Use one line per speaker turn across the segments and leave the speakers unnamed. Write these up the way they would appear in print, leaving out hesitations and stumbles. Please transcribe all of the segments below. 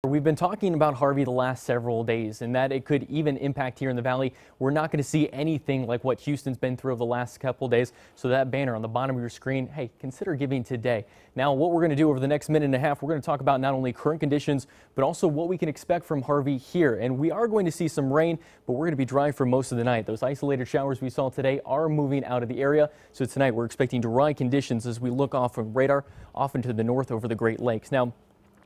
We've been talking about Harvey the last several days and that it could even impact here in the valley. We're not going to see anything like what Houston's been through over the last couple days. So that banner on the bottom of your screen, hey, consider giving today. Now, what we're going to do over the next minute and a half, we're going to talk about not only current conditions, but also what we can expect from Harvey here. And we are going to see some rain, but we're going to be dry for most of the night. Those isolated showers we saw today are moving out of the area. So tonight we're expecting dry conditions as we look off from radar off into the north over the Great Lakes. Now,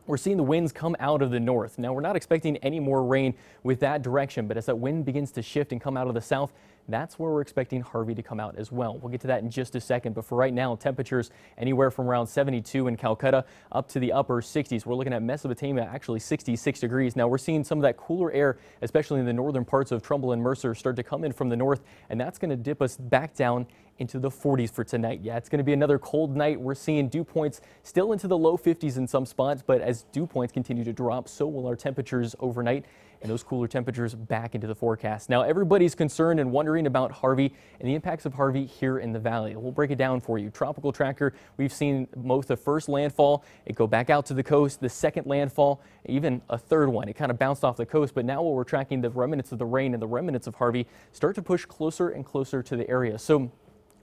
we're seeing the winds come out of the north. Now, we're not expecting any more rain with that direction, but as that wind begins to shift and come out of the south, that's where we're expecting Harvey to come out as well. We'll get to that in just a second, but for right now, temperatures anywhere from around 72 in Calcutta up to the upper 60s. We're looking at Mesopotamia, actually 66 degrees. Now, we're seeing some of that cooler air, especially in the northern parts of Trumbull and Mercer, start to come in from the north, and that's going to dip us back down into the 40s for tonight. Yeah, it's going to be another cold night. We're seeing dew points still into the low 50s in some spots, but as dew points continue to drop, so will our temperatures overnight, and those cooler temperatures back into the forecast. Now, everybody's concerned and wondering about Harvey and the impacts of Harvey here in the valley. We'll break it down for you. Tropical tracker, we've seen both the first landfall, it go back out to the coast, the second landfall, even a third one. It kind of bounced off the coast, but now what we're tracking, the remnants of the rain and the remnants of Harvey start to push closer and closer to the area. So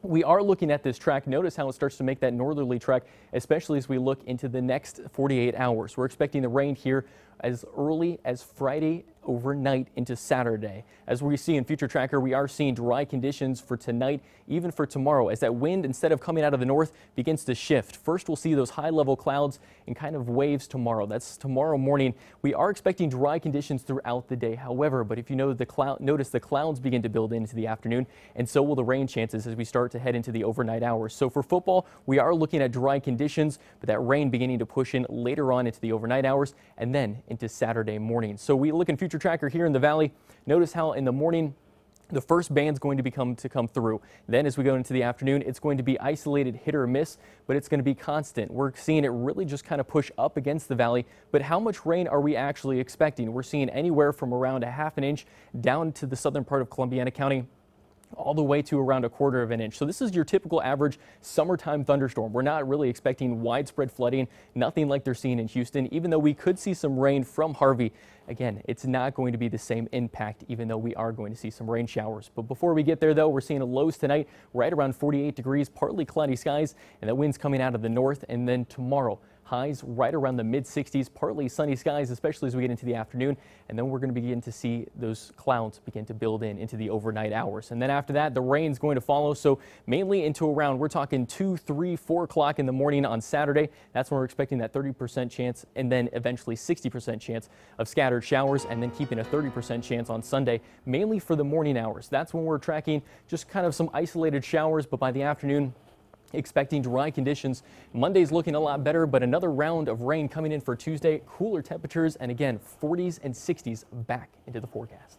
we are looking at this track. Notice how it starts to make that northerly track, especially as we look into the next 48 hours. We're expecting the rain here as early as Friday overnight into Saturday. As we see in Future Tracker, we are seeing dry conditions for tonight, even for tomorrow, as that wind, instead of coming out of the north, begins to shift. First, we'll see those high-level clouds and kind of waves tomorrow. That's tomorrow morning. We are expecting dry conditions throughout the day, however, but if you know notice the clouds begin to build into the afternoon, and so will the rain chances as we start to head into the overnight hours. So for football, we are looking at dry conditions, but that rain beginning to push in later on into the overnight hours and then into Saturday morning. So we look in Future Tracker here in the valley. Notice how in the morning the first band's going to come through. Then as we go into the afternoon, it's going to be isolated hit or miss, but it's going to be constant. We're seeing it really just kind of push up against the valley. But how much rain are we actually expecting? We're seeing anywhere from around a half an inch down to the southern part of Columbiana County, all the way to around 1/4 of an inch. So this is your typical average summertime thunderstorm. We're not really expecting widespread flooding, nothing like they're seeing in Houston, even though we could see some rain from Harvey. Again, it's not going to be the same impact, even though we are going to see some rain showers. But before we get there, though, we're seeing lows tonight right around 48 degrees, partly cloudy skies, and that wind's coming out of the north. And then tomorrow, highs right around the mid-60s, partly sunny skies, especially as we get into the afternoon. And then we're going to begin to see those clouds begin to build into the overnight hours. And then after that, the rain's going to follow. So mainly into around, we're talking 2, 3, 4 o'clock in the morning on Saturday. That's when we're expecting that 30% chance, and then eventually 60% chance of scattered showers, and then keeping a 30% chance on Sunday, mainly for the morning hours. That's when we're tracking just kind of some isolated showers, but by the afternoon, expecting dry conditions. Monday's looking a lot better, but another round of rain coming in for Tuesday. Cooler temperatures, and again, 40s and 60s back into the forecast.